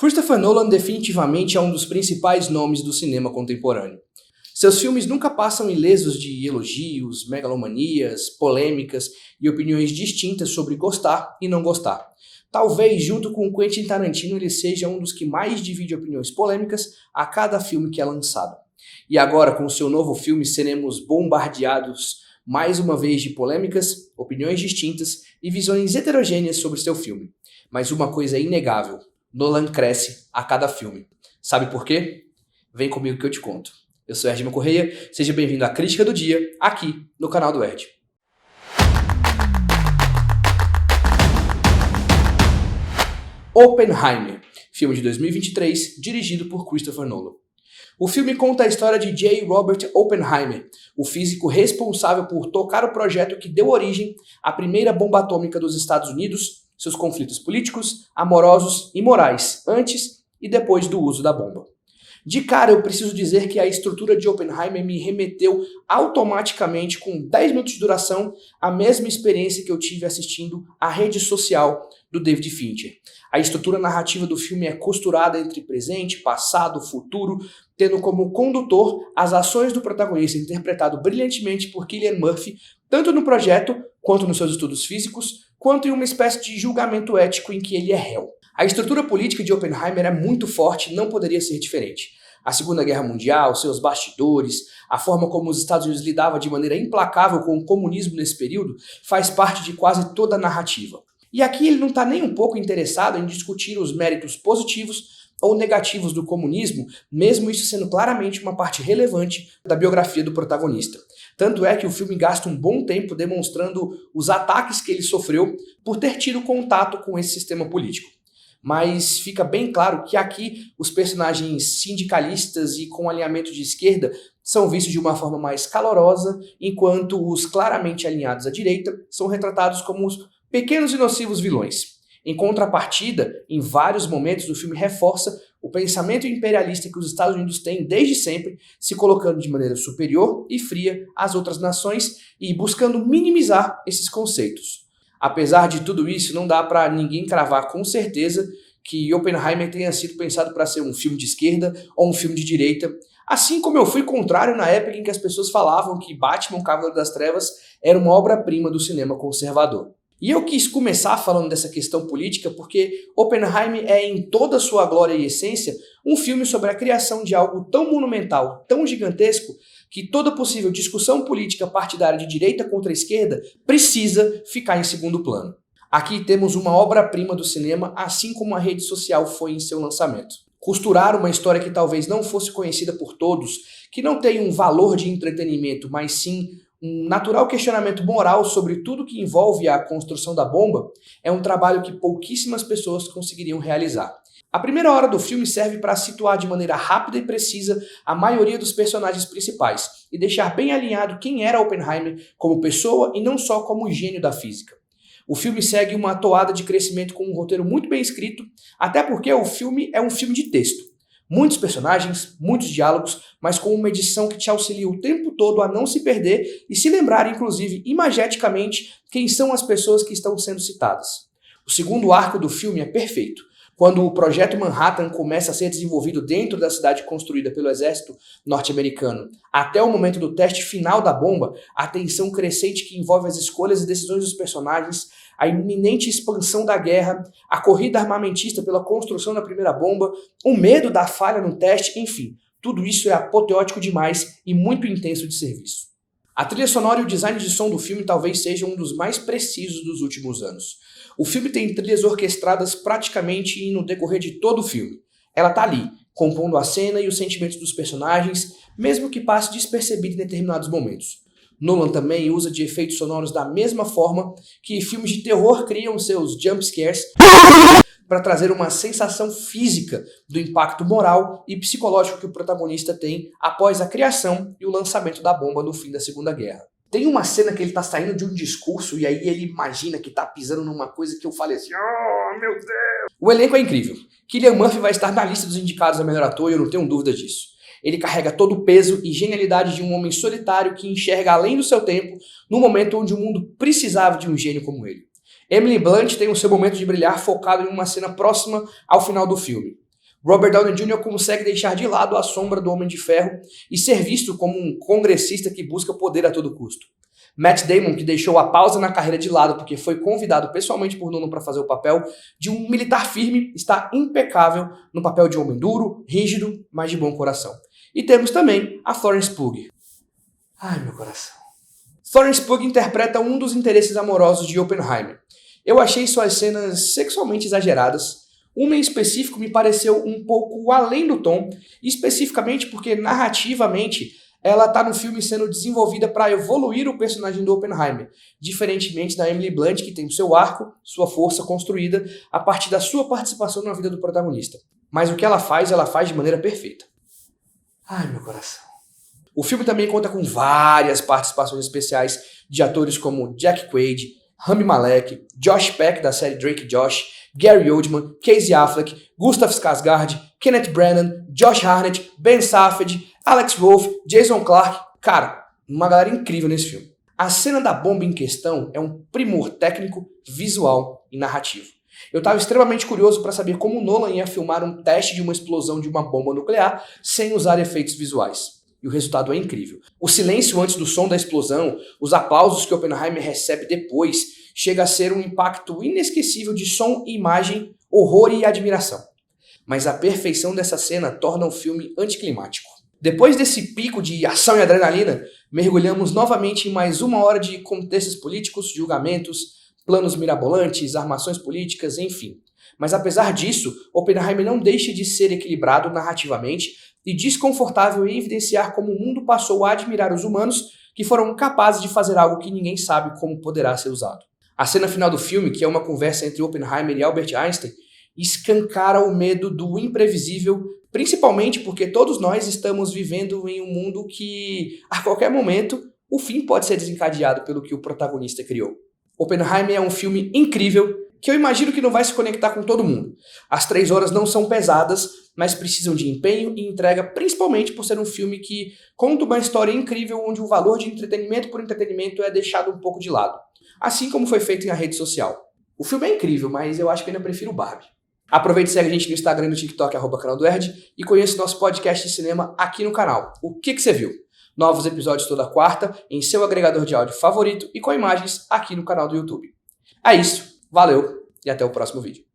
Christopher Nolan definitivamente é um dos principais nomes do cinema contemporâneo. Seus filmes nunca passam ilesos de elogios, megalomanias, polêmicas e opiniões distintas sobre gostar e não gostar. Talvez, junto com Quentin Tarantino, ele seja um dos que mais divide opiniões polêmicas a cada filme que é lançado. E agora, com seu novo filme, seremos bombardeados mais uma vez de polêmicas, opiniões distintas e visões heterogêneas sobre seu filme. Mas uma coisa é inegável: Nolan cresce a cada filme. Sabe por quê? Vem comigo que eu te conto. Eu sou Erdman Correia, seja bem-vindo à Crítica do Dia, aqui no canal do Erd. Oppenheimer, filme de 2023, dirigido por Christopher Nolan. O filme conta a história de J. Robert Oppenheimer, o físico responsável por tocar o projeto que deu origem à primeira bomba atômica dos Estados Unidos, seus conflitos políticos, amorosos e morais, antes e depois do uso da bomba. De cara, eu preciso dizer que a estrutura de Oppenheimer me remeteu automaticamente, com 10 minutos de duração, à mesma experiência que eu tive assistindo A Rede Social, do David Fincher. A estrutura narrativa do filme é costurada entre presente, passado, futuro, tendo como condutor as ações do protagonista, interpretado brilhantemente por Cillian Murphy, tanto no projeto, quanto nos seus estudos físicos, quanto em uma espécie de julgamento ético em que ele é réu. A estrutura política de Oppenheimer é muito forte e não poderia ser diferente. A Segunda Guerra Mundial, seus bastidores, a forma como os Estados Unidos lidavam de maneira implacável com o comunismo nesse período, faz parte de quase toda a narrativa. E aqui ele não está nem um pouco interessado em discutir os méritos positivos ou negativos do comunismo, mesmo isso sendo claramente uma parte relevante da biografia do protagonista. Tanto é que o filme gasta um bom tempo demonstrando os ataques que ele sofreu por ter tido contato com esse sistema político. Mas fica bem claro que aqui os personagens sindicalistas e com alinhamento de esquerda são vistos de uma forma mais calorosa, enquanto os claramente alinhados à direita são retratados como os pequenos e nocivos vilões. Em contrapartida, em vários momentos o filme reforça o pensamento imperialista que os Estados Unidos têm desde sempre, se colocando de maneira superior e fria às outras nações e buscando minimizar esses conceitos. Apesar de tudo isso, não dá para ninguém cravar com certeza que Oppenheimer tenha sido pensado para ser um filme de esquerda ou um filme de direita, assim como eu fui contrário na época em que as pessoas falavam que Batman, Cavaleiro das Trevas, era uma obra-prima do cinema conservador. E eu quis começar falando dessa questão política porque Oppenheimer é, em toda a sua glória e essência, um filme sobre a criação de algo tão monumental, tão gigantesco, que toda possível discussão política partidária de direita contra a esquerda precisa ficar em segundo plano. Aqui temos uma obra-prima do cinema, assim como a Rede Social foi em seu lançamento. Costurar uma história que talvez não fosse conhecida por todos, que não tem um valor de entretenimento, mas sim um natural questionamento moral sobre tudo que envolve a construção da bomba, é um trabalho que pouquíssimas pessoas conseguiriam realizar. A primeira hora do filme serve para situar de maneira rápida e precisa a maioria dos personagens principais e deixar bem alinhado quem era Oppenheimer como pessoa e não só como gênio da física. O filme segue uma toada de crescimento com um roteiro muito bem escrito, até porque o filme é um filme de texto. Muitos personagens, muitos diálogos, mas com uma edição que te auxilia o tempo todo a não se perder e se lembrar, inclusive, imageticamente, quem são as pessoas que estão sendo citadas. O segundo arco do filme é perfeito. Quando o Projeto Manhattan começa a ser desenvolvido dentro da cidade construída pelo exército norte-americano, até o momento do teste final da bomba, a tensão crescente que envolve as escolhas e decisões dos personagens, a iminente expansão da guerra, a corrida armamentista pela construção da primeira bomba, o medo da falha no teste, enfim, tudo isso é apoteótico demais e muito intenso de serviço. A trilha sonora e o design de som do filme talvez sejam um dos mais precisos dos últimos anos. O filme tem trilhas orquestradas praticamente no decorrer de todo o filme. Ela tá ali, compondo a cena e os sentimentos dos personagens, mesmo que passe despercebido em determinados momentos. Nolan também usa de efeitos sonoros da mesma forma que filmes de terror criam seus jump scares para trazer uma sensação física do impacto moral e psicológico que o protagonista tem após a criação e o lançamento da bomba no fim da Segunda Guerra. Tem uma cena que ele tá saindo de um discurso e aí ele imagina que tá pisando numa coisa que eu falei assim, oh meu Deus! O elenco é incrível. Cillian Murphy vai estar na lista dos indicados a melhor ator e eu não tenho dúvida disso. Ele carrega todo o peso e genialidade de um homem solitário que enxerga além do seu tempo no momento onde o mundo precisava de um gênio como ele. Emily Blunt tem o seu momento de brilhar focado em uma cena próxima ao final do filme. Robert Downey Jr. consegue deixar de lado a sombra do Homem de Ferro e ser visto como um congressista que busca poder a todo custo. Matt Damon, que deixou a pausa na carreira de lado porque foi convidado pessoalmente por Nolan para fazer o papel de um militar firme, está impecável no papel de homem duro, rígido, mas de bom coração. E temos também a Florence Pugh. Ai, meu coração. Florence Pugh interpreta um dos interesses amorosos de Oppenheimer. Eu achei suas cenas sexualmente exageradas. Uma em específico me pareceu um pouco além do tom, especificamente porque narrativamente ela está no filme sendo desenvolvida para evoluir o personagem do Oppenheimer, diferentemente da Emily Blunt, que tem o seu arco, sua força construída a partir da sua participação na vida do protagonista. Mas o que ela faz de maneira perfeita. Ai, meu coração. O filme também conta com várias participações especiais de atores como Jack Quaid, Rami Malek, Josh Peck da série Drake e Josh, Gary Oldman, Casey Affleck, Gustav Skarsgård, Kenneth Branagh, Josh Hartnett, Ben Safdie, Alex Wolff, Jason Clarke. Cara, uma galera incrível nesse filme. A cena da bomba em questão é um primor técnico, visual e narrativo. Eu estava extremamente curioso para saber como Nolan ia filmar um teste de uma explosão de uma bomba nuclear sem usar efeitos visuais. E o resultado é incrível. O silêncio antes do som da explosão, os aplausos que Oppenheimer recebe depois, chega a ser um impacto inesquecível de som e imagem, horror e admiração. Mas a perfeição dessa cena torna o filme anticlimático. Depois desse pico de ação e adrenalina, mergulhamos novamente em mais uma hora de contextos políticos, julgamentos, planos mirabolantes, armações políticas, enfim. Mas apesar disso, Oppenheimer não deixa de ser equilibrado narrativamente e desconfortável em evidenciar como o mundo passou a admirar os humanos que foram capazes de fazer algo que ninguém sabe como poderá ser usado. A cena final do filme, que é uma conversa entre Oppenheimer e Albert Einstein, escancara o medo do imprevisível, principalmente porque todos nós estamos vivendo em um mundo que, a qualquer momento, o fim pode ser desencadeado pelo que o protagonista criou. Oppenheimer é um filme incrível, que eu imagino que não vai se conectar com todo mundo. As 3 horas não são pesadas, mas precisam de empenho e entrega, principalmente por ser um filme que conta uma história incrível onde o valor de entretenimento por entretenimento é deixado um pouco de lado. Assim como foi feito em A Rede Social. O filme é incrível, mas eu acho que ainda prefiro o Barbie. Aproveite e segue a gente no Instagram e no TikTok, @canal do Erd, e conheça o nosso podcast de cinema aqui no canal. O que você viu? Novos episódios toda quarta, em seu agregador de áudio favorito e com imagens aqui no canal do YouTube. É isso, valeu e até o próximo vídeo.